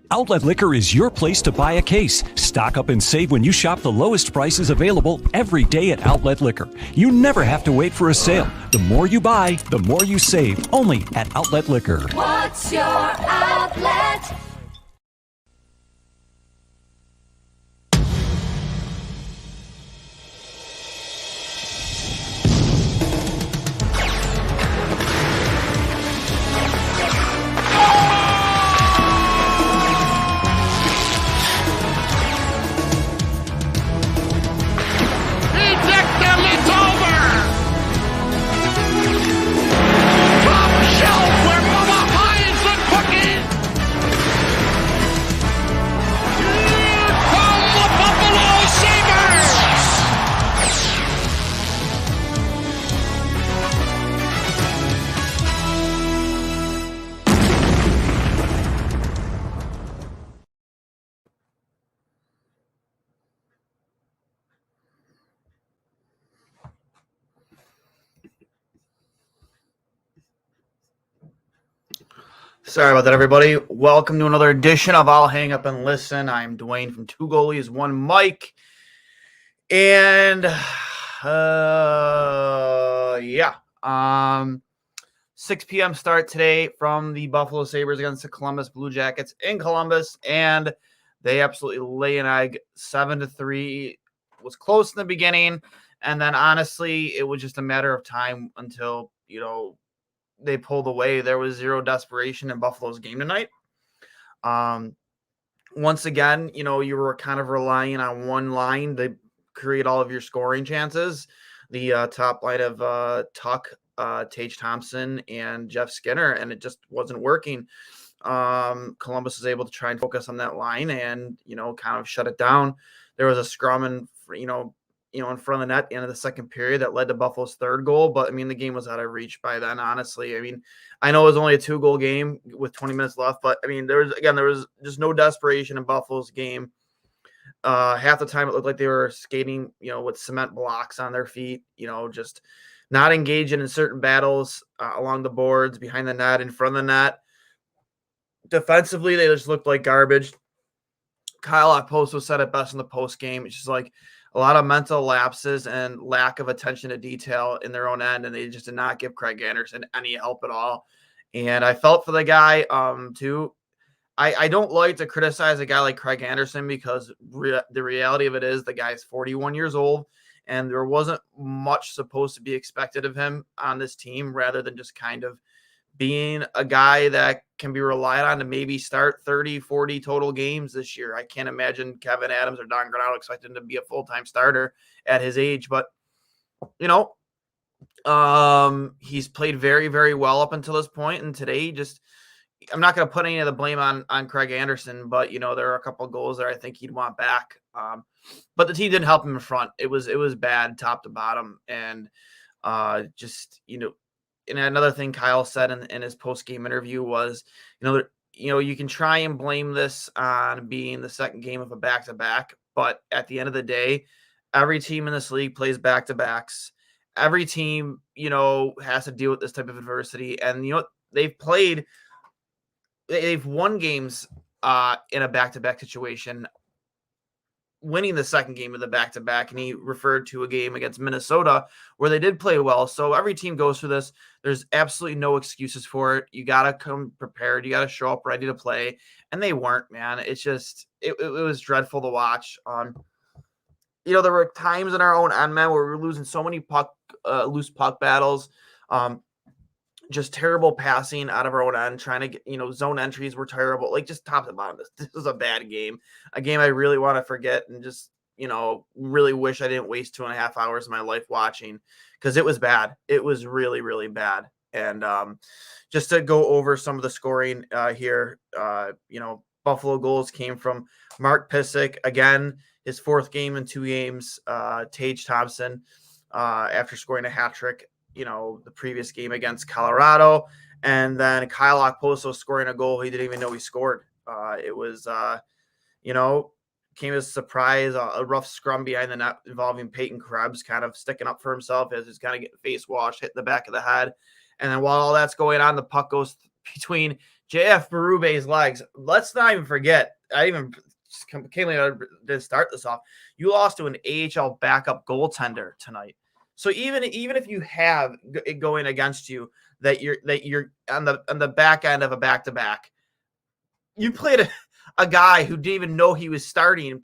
Outlet Liquor is your place to buy a case. Stock up and save when you shop the lowest prices available every day at Outlet Liquor. You never have to wait for a sale. The more you buy, the more you save. Only at Outlet Liquor. What's your outlet? Sorry about that, everybody. Welcome to another edition of I'll Hang Up and Listen. I'm Duane from Two Goalies, One Mike. And, 6 p.m. start today from the Buffalo Sabres against the Columbus Blue Jackets in Columbus. And they absolutely lay an egg 7-3. It was close in the beginning. And then, honestly, it was just a matter of time until, they pulled away. There was zero desperation in Buffalo's game tonight. Once again, you were kind of relying on one line to create all of your scoring chances. The top line of Tuck, Tage Thompson, and Jeff Skinner, and it just wasn't working. Columbus was able to try and focus on that line and, kind of shut it down. There was a scrum in front of the net at the end of the second period that led to Buffalo's third goal. But, the game was out of reach by then, honestly. I know it was only a 2-goal game with 20 minutes left, but, there was just no desperation in Buffalo's game. Half the time it looked like they were skating, with cement blocks on their feet, just not engaging in certain battles along the boards, behind the net, in front of the net. Defensively, they just looked like garbage. Kyle Okposo said it best in the post game. It's just like a lot of mental lapses and lack of attention to detail in their own end, and they just did not give Craig Anderson any help at all. And I felt for the guy too. I don't like to criticize a guy like Craig Anderson because the reality of it is the guy's 41 years old, and there wasn't much supposed to be expected of him on this team rather than just kind of being a guy that can be relied on to maybe start 30, 40 total games this year. I can't imagine Kevin Adams or Don Granado expecting him to be a full-time starter at his age. But, he's played very, very well up until this point. And today, I'm not going to put any of the blame on Craig Anderson, but, there are a couple of goals there I think he'd want back. But the team didn't help him in front. It was bad top to bottom. And and another thing Kyle said in his post-game interview was, you can try and blame this on being the second game of a back-to-back, but at the end of the day, every team in this league plays back-to-backs. Every team, has to deal with this type of adversity. And, they've won games in a back-to-back situation, winning the second game of the back-to-back, and he referred to a game against Minnesota where they did play well. So every team goes through this. There's absolutely no excuses for it. You got to come prepared. You got to show up ready to play, and they weren't, man. It's just it was dreadful to watch. There were times in our own end, man, where we were losing so many loose puck battles. Just terrible passing out of our own end, trying to get, zone entries were terrible. Like, just top to bottom. This was a bad game. A game I really want to forget and just, really wish I didn't waste 2.5 hours of my life watching, because it was bad. It was really, really bad. And just to go over some of the scoring here, Buffalo goals came from Mark Pysyk. Again, his fourth game in 2 games. Tage Thompson, after scoring a hat trick, the previous game against Colorado, and then Kyle Okposo scoring a goal he didn't even know he scored. It was, came as a surprise, a rough scrum behind the net involving Peyton Krebs kind of sticking up for himself as he's kind of getting face washed, hitting the back of the head. And then while all that's going on, the puck goes between JF Berube's legs. Let's not even forget. I even came to start this off. You lost to an AHL backup goaltender tonight. So even if you have it going against you that you're on the back end of a back-to-back, you played a guy who didn't even know he was starting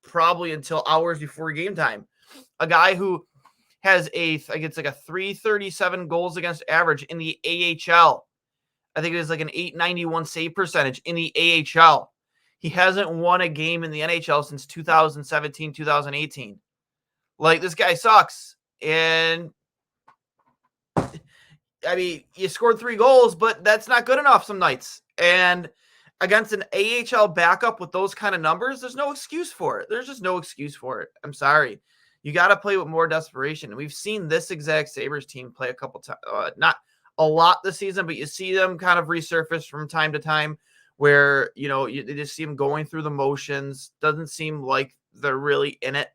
probably until hours before game time. A guy who has I think it's like a 337 goals against average in the AHL. I think it was like an 891 save percentage in the AHL. He hasn't won a game in the NHL since 2017, 2018. Like, this guy sucks. And I mean, you scored 3 goals, but that's not good enough some nights. And against an AHL backup with those kind of numbers, there's no excuse for it. There's just no excuse for it. I'm sorry. You got to play with more desperation. And we've seen this exact Sabres team play a couple times, not a lot this season, but you see them kind of resurface from time to time where, you just see them going through the motions. Doesn't seem like they're really in it.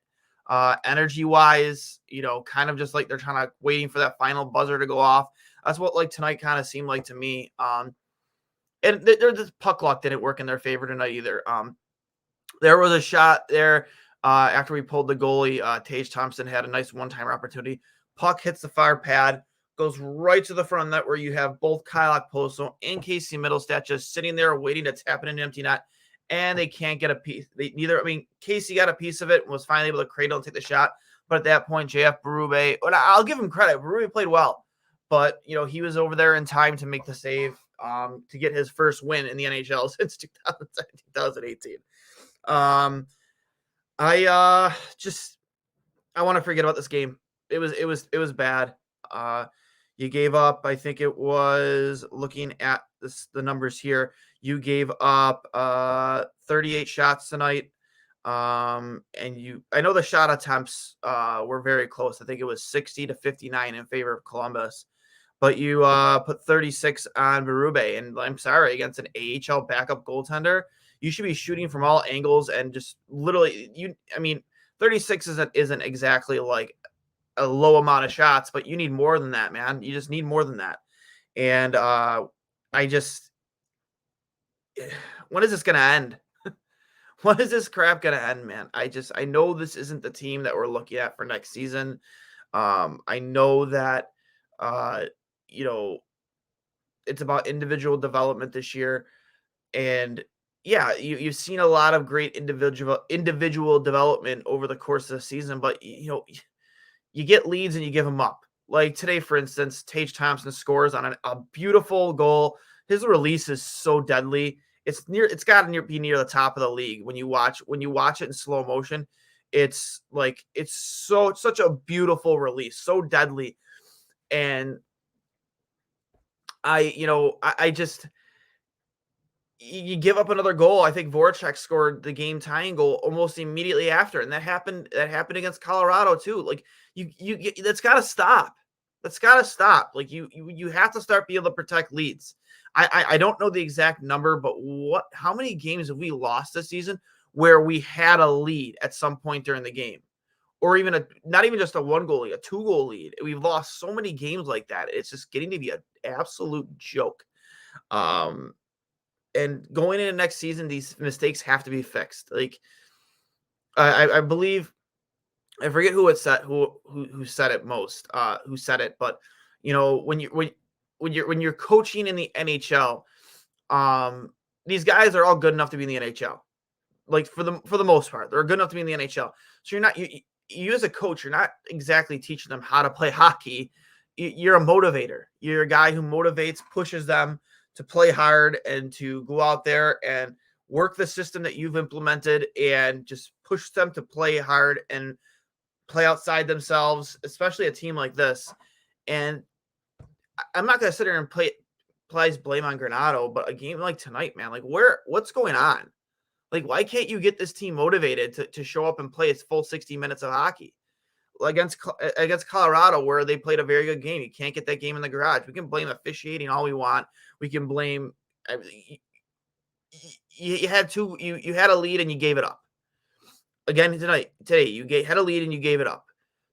Energy wise, kind of just like they're trying to waiting for that final buzzer to go off. That's what like tonight kind of seemed like to me. And the puck luck didn't work in their favor tonight either. There was a shot there after we pulled the goalie. Tage Thompson had a nice one-timer opportunity. Puck hits the far pad, goes right to the front of the net where you have both Kyle Okposo and Casey Middlestat just sitting there waiting to tap it into empty net, and they can't get a piece. Casey got a piece of it and was finally able to cradle and take the shot. But at that point, JF Berube, and I'll give him credit, Berube played well. But, he was over there in time to make the save to get his first win in the NHL since 2017, 2018. I want to forget about this game. It was bad. You gave up, I think it was, looking at the numbers here, you gave up 38 shots tonight. And I know the shot attempts were very close. I think it was 60-59 in favor of Columbus. But you put 36 on Berube, and I'm sorry, against an AHL backup goaltender, you should be shooting from all angles and just literally 36 isn't exactly like a low amount of shots, but you need more than that, man. You just need more than that. And when is this going to end? When is this crap going to end, man? I know this isn't the team that we're looking at for next season. I know that, it's about individual development this year. And yeah, you've seen a lot of great individual development over the course of the season, but you get leads and you give them up. Like today, for instance, Tage Thompson scores on a beautiful goal. His release is so deadly. It's got to be near the top of the league when you watch it in slow motion. It's such a beautiful release, so deadly. And you give up another goal. I think Voracek scored the game tying goal almost immediately after. And that happened against Colorado too. Like that's got to stop. That's got to stop. Like you have to start being able to protect leads. I don't know the exact number, but how many games have we lost this season where we had a lead at some point during the game? Or even not even just a 1-goal lead, a 2-goal lead. We've lost so many games like that. It's just getting to be an absolute joke. And going into next season, these mistakes have to be fixed. Like I believe, I forget who said it most, but when you're coaching in the NHL, these guys are all good enough to be in the NHL. Like for the most part, they're good enough to be in the NHL. So you're not you as a coach, you're not exactly teaching them how to play hockey. You're a motivator. You're a guy who motivates, pushes them to play hard and to go out there and work the system that you've implemented and just push them to play hard and play outside themselves, especially a team like this. And I'm not going to sit here and place blame on Granato, but a game like tonight, man, like what's going on? Like, why can't you get this team motivated to show up and play its full 60 minutes of hockey? Against Colorado, where they played a very good game. You can't get that game in the garage. We can blame officiating all we want. We can blame you had a lead and you gave it up. Again today you had a lead and you gave it up.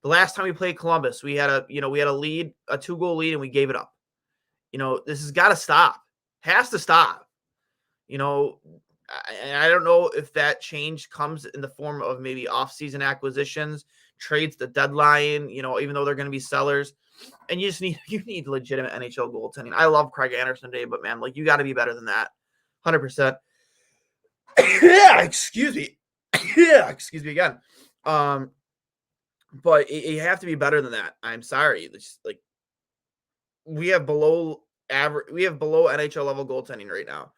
The last time we played Columbus, we had a lead, a 2-goal lead, and we gave it up. This has got to stop. Has to stop. you know, I don't know if that change comes in the form of maybe off-season acquisitions, trades, the deadline, even though they're going to be sellers. And you need legitimate NHL goaltending. I love Craig Anderson today, but man, like, you got to be better than that. 100%. Yeah, excuse me. Yeah, excuse me again. But you have to be better than that. I'm sorry. It's like, we have below average, we have below NHL level goaltending right now.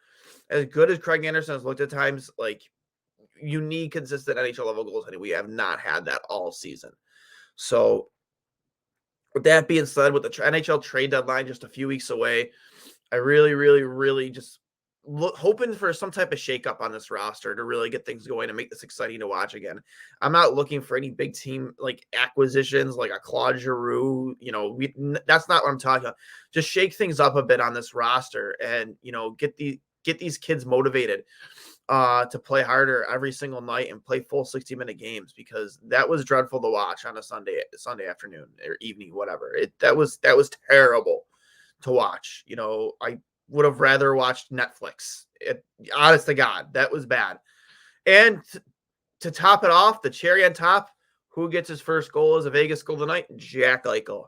As good as Craig Anderson has looked at times, like, you need consistent NHL level goaltending. We have not had that all season. So with that being said, with the NHL trade deadline just a few weeks away, I really, really, really just hoping for some type of shakeup on this roster to really get things going and make this exciting to watch again. I'm not looking for any big team like acquisitions like a Claude Giroux. That's not what I'm talking about. Just shake things up a bit on this roster and get these kids motivated to play harder every single night and play full 60-minute games, because that was dreadful to watch on a Sunday afternoon or evening, whatever. That was terrible to watch. I would have rather watched Netflix. Honest to God, that was bad. And to top it off, the cherry on top, who gets his first goal as a Vegas Golden Knight? Jack Eichel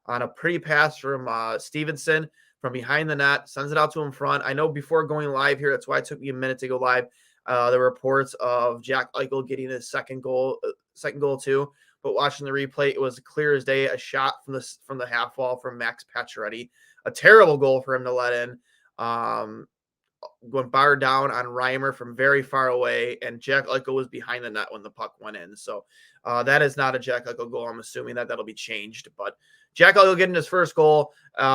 on a pretty pass from Stevenson from behind the net, sends it out to him front. I know before going live here, that's why it took me a minute to go live. The reports of Jack Eichel getting his second goal too. But watching the replay, it was clear as day, a shot from the half wall from Max Pacioretty. A terrible goal for him to let in. Went barred down on Reimer from very far away, and Jack Eichel was behind the net when the puck went in. So that is not a Jack Eichel goal. I'm assuming that'll be changed. But Jack Eichel getting his first goal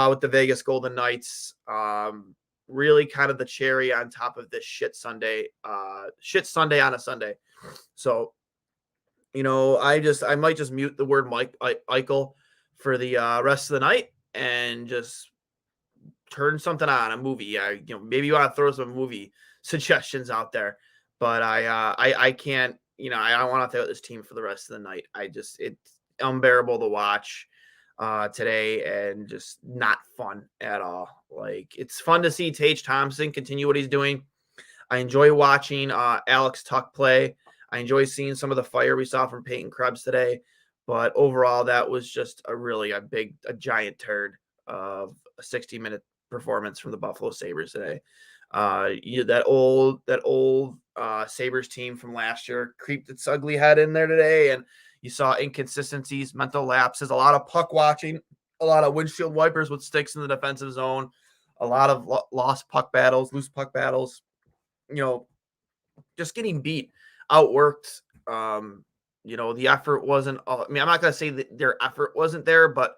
with the Vegas Golden Knights. Really kind of the cherry on top of this shit Sunday on a Sunday. So, I might just mute the word Mike Eichel for the rest of the night and just turn something on, a movie. Maybe you want to throw some movie suggestions out there, but I can't. I don't want to throw out this team for the rest of the night. It's unbearable to watch today and just not fun at all. Like, it's fun to see Tage Thompson continue what he's doing. I enjoy watching Alex Tuch play. I enjoy seeing some of the fire we saw from Peyton Krebs today, but overall that was just a giant turd of a 60-minute performance from the Buffalo Sabres today. That old Sabres team from last year creeped its ugly head in there today, and you saw inconsistencies, mental lapses, a lot of puck watching, a lot of windshield wipers with sticks in the defensive zone, a lot of lost puck battles, loose puck battles, just getting beat, outworked. The effort wasn't, I'm not going to say that their effort wasn't there, but,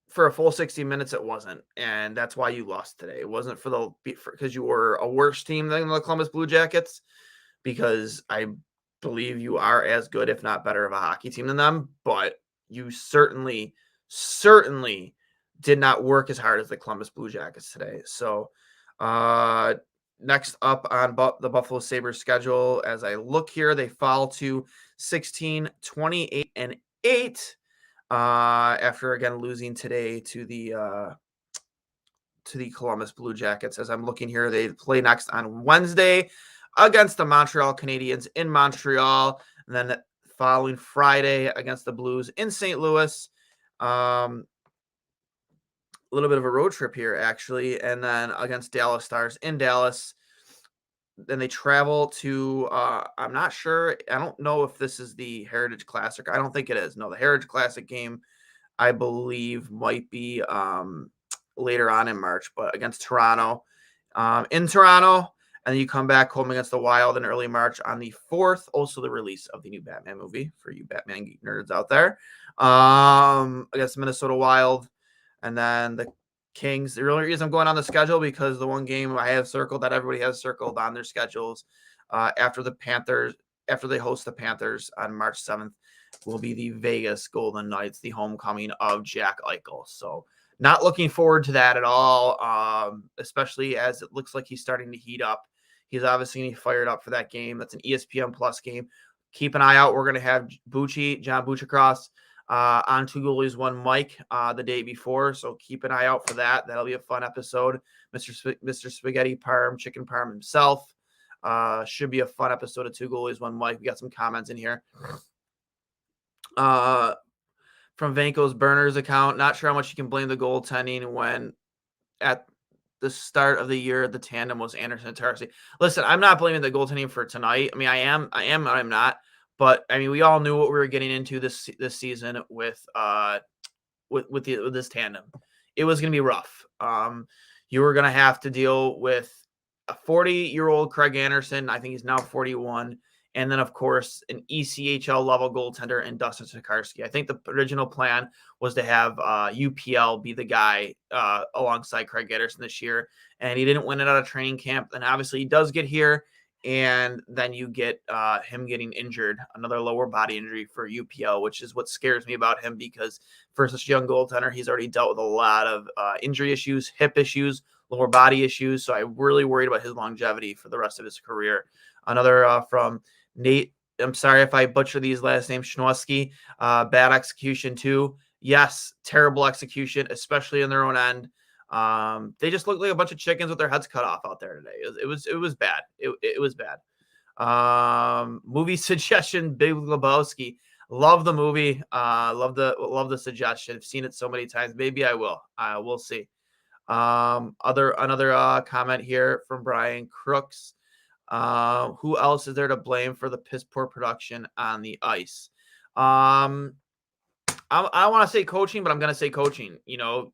for a full 60 minutes, it wasn't. And that's why you lost today. It wasn't because you were a worse team than the Columbus Blue Jackets, because I believe you are as good, if not better, of a hockey team than them. But you certainly did not work as hard as the Columbus Blue Jackets today. So next up on the Buffalo Sabres schedule, as I look here, they fall to 16, 28, and 8. After again losing today to the Columbus Blue Jackets. As I'm looking here, they play next on Wednesday against the Montreal Canadiens in Montreal, and then the following Friday against the Blues in St. Louis. A little bit of a road trip here, actually, and then against Dallas Stars in Dallas. Then they travel to, I'm not sure. I don't know if this is the Heritage Classic. I don't think it is. No, the Heritage Classic game, I believe, might be later on in March, but against Toronto, in Toronto. And then you come back home against the Wild in early March on the 4th. Also the release of the new Batman movie for you Batman geek nerds out there, against Minnesota Wild. And then the Kings. The only reason I'm going on the schedule, because the one game I have circled that everybody has circled on their schedules after they host the Panthers on March 7th, will be the Vegas Golden Knights, the homecoming of Jack Eichel. So not looking forward to that at all, especially as it looks like he's starting to heat up. He's obviously going to be fired up for that game. That's an ESPN Plus game. Keep an eye out. We're going to have John Buchacross on Two Goalies, One Mike the day before. So keep an eye out for that. That'll be a fun episode. Mr. Spaghetti Parm, Chicken Parm himself. Should be a fun episode of Two Goalies, One Mike. We got some comments in here. From Vanko's Burners account, not sure how much you can blame the goaltending when at the start of the year the tandem was Anderson and Tarsi. Listen, I'm not blaming the goaltending for tonight. I mean, I'm not. But I mean, we all knew what we were getting into this season with this tandem. It was going to be rough. You were going to have to deal with a 40-year-old Craig Anderson. I think he's now 41. And then, of course, an ECHL level goaltender in Dustin Tokarski. I think the original plan was to have UPL be the guy alongside Craig Anderson this year. And he didn't win it out of training camp. And obviously he does get here. And then you get him getting injured, another lower body injury for UPL, which is what scares me about him because for such a young goaltender, he's already dealt with a lot of injury issues, hip issues, lower body issues. So I'm really worried about his longevity for the rest of his career. Another from Nate. I'm sorry if I butcher these last names. Schnoski, bad execution too. Yes, terrible execution, especially in their own end. They just looked like a bunch of chickens with their heads cut off out there today. It was bad. It was bad. Movie suggestion, Big Lebowski. Love the movie. Love the suggestion. I've seen it so many times. Maybe I will. We'll see. Another comment here from Brian Crooks. Who else is there to blame for the piss poor production on the ice? I want to say coaching, but I'm going to say coaching. You know,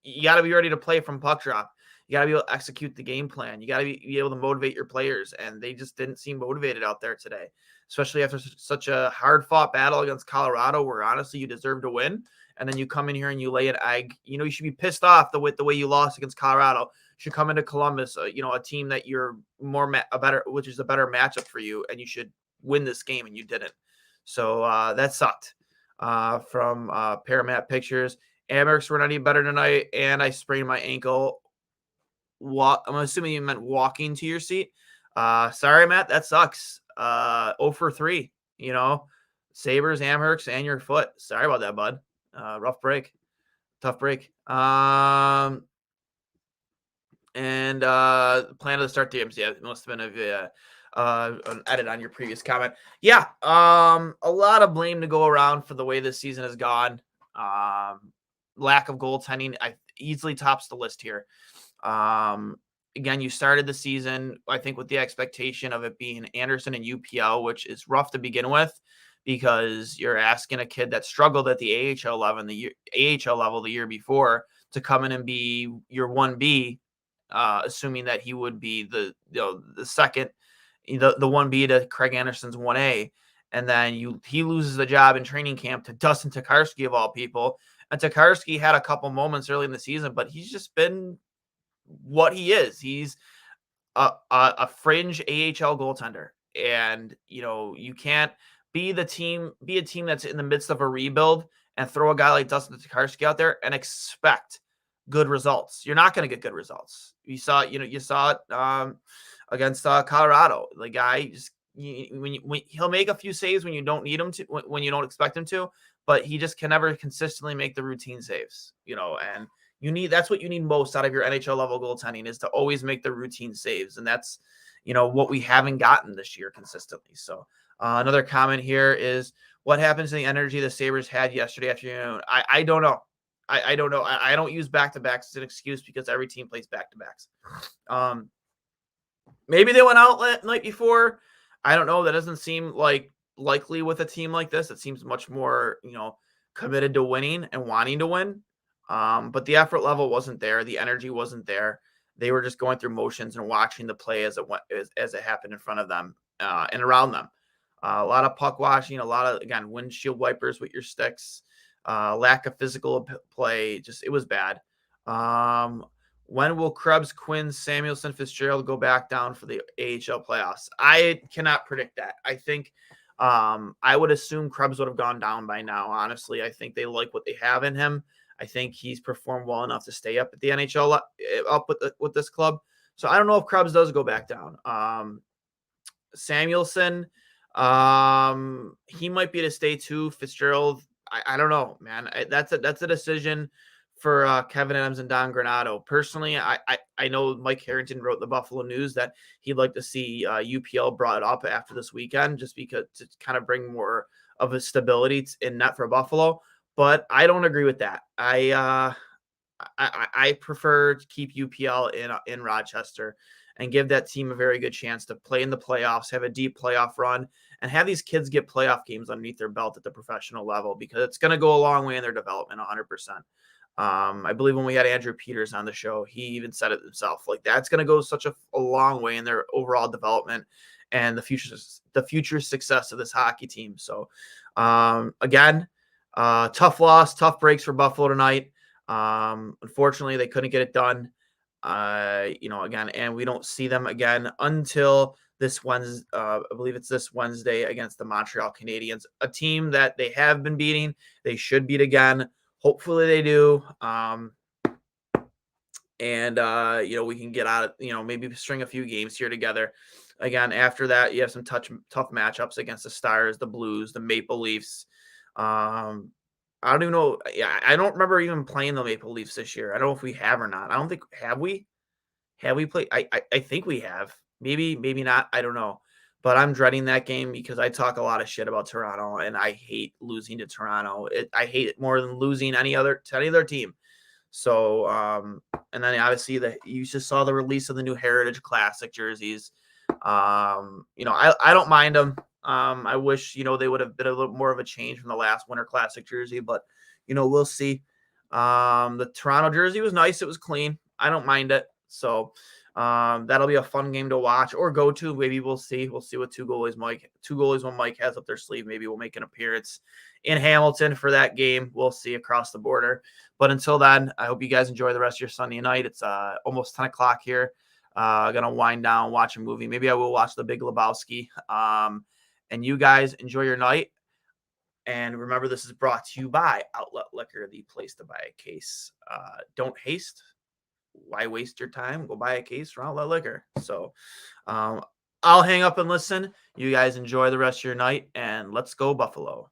you got to be ready to play from puck drop. You got to be able to execute the game plan. You got to be able to motivate your players, and they just didn't seem motivated out there today, especially after such a hard-fought battle against Colorado, where honestly you deserve to win, and then you come in here and you lay an egg. You know, you should be pissed off the way you lost against Colorado. You should come into Columbus, a team that you're which is a better matchup for you, and you should win this game, and you didn't. So that sucked. From Paramat Pictures. Amherst were not any better tonight, and I sprained my ankle. I'm assuming you meant walking to your seat. Sorry, Matt, that sucks. 0 for 3, Sabres, Amherst, and your foot. Sorry about that, bud. Rough break. Tough break. And plan to start the games. Yeah, it must have been an edit on your previous comment. Yeah, a lot of blame to go around for the way this season has gone. Lack of goaltending easily tops the list here. Again, you started the season, I think, with the expectation of it being Anderson and UPL, which is rough to begin with because you're asking a kid that struggled at the AHL level the year before to come in and be your 1B, assuming that he would be the second, the 1B to Craig Anderson's 1A. And then he loses the job in training camp to Dustin Tokarski of all people. And Tokarski had a couple moments early in the season, but he's just been what he is. He's a fringe AHL goaltender. And, you can't be a team that's in the midst of a rebuild and throw a guy like Dustin Tokarski out there and expect good results. You're not going to get good results. You saw it against Colorado. The guy just, when he'll make a few saves when you don't need him to, when you don't expect him to, but he just can never consistently make the routine saves, and that's what you need most out of your NHL level goaltending is to always make the routine saves. And that's, what we haven't gotten this year consistently. So another comment here is what happens to the energy the Sabres had yesterday afternoon? I don't know. I don't know. I don't use back-to-backs as an excuse because every team plays back-to-backs. Maybe they went out night before. I don't know. That doesn't seem likely with a team like this. It seems much more, committed to winning and wanting to win. But the effort level wasn't there. The energy wasn't there. They were just going through motions and watching the play as it happened in front of them and around them. A lot of puck washing, a lot of, again, windshield wipers with your sticks, lack of physical play. Just, it was bad. When will Krebs, Quinn, Samuelson, Fitzgerald go back down for the AHL playoffs? I cannot predict that. I think I would assume Krebs would have gone down by now. Honestly, I think they like what they have in him. I think he's performed well enough to stay up at the NHL, up with this club. So I don't know if Krebs does go back down. Samuelson, he might be to stay too. Fitzgerald, I don't know, man. That's a decision for Kevin Adams and Don Granato. Personally, I know Mike Harrington wrote the Buffalo News that he'd like to see UPL brought up after this weekend, just because to kind of bring more of a stability in net for Buffalo. But I don't agree with that. I prefer to keep UPL in Rochester and give that team a very good chance to play in the playoffs, have a deep playoff run, and have these kids get playoff games underneath their belt at the professional level, because it's going to go a long way in their development, 100%. I believe when we had Andrew Peters on the show, he even said it himself. Like, that's going to go such a long way in their overall development and the future success of this hockey team. So, again, tough loss, tough breaks for Buffalo tonight. Unfortunately, they couldn't get it done. Again, and we don't see them again until this Wednesday. I believe it's this Wednesday against the Montreal Canadiens, a team that they have been beating. They should beat again. Hopefully they do. We can get out of, maybe string a few games here together. Again, after that, you have some tough matchups against the Stars, the Blues, the Maple Leafs. I don't even know. Yeah, I don't remember even playing the Maple Leafs this year. I don't know if we have or not. I don't think have we? Have we played? I think we have. Maybe not. I don't know. But I'm dreading that game because I talk a lot of shit about Toronto, and I hate losing to Toronto. I hate it more than losing to any other team. So, and then obviously you just saw the release of the new Heritage Classic jerseys. I don't mind them. I wish, they would have been a little more of a change from the last Winter Classic jersey, but, we'll see. The Toronto jersey was nice. It was clean. I don't mind it. So, that'll be a fun game to watch or go to. Maybe we'll see. We'll see what two goalies when Mike has up their sleeve. Maybe we'll make an appearance in Hamilton for that game. We'll see across the border. But until then, I hope you guys enjoy the rest of your Sunday night. It's almost 10 o'clock here. Gonna wind down, watch a movie. Maybe I will watch The Big Lebowski. And you guys enjoy your night. And remember, this is brought to you by Outlet Liquor, the place to buy a case. Don't haste. Why waste your time? Go buy a case from Outlet Liquor. So I'll hang up and listen. You guys enjoy the rest of your night, and let's go Buffalo.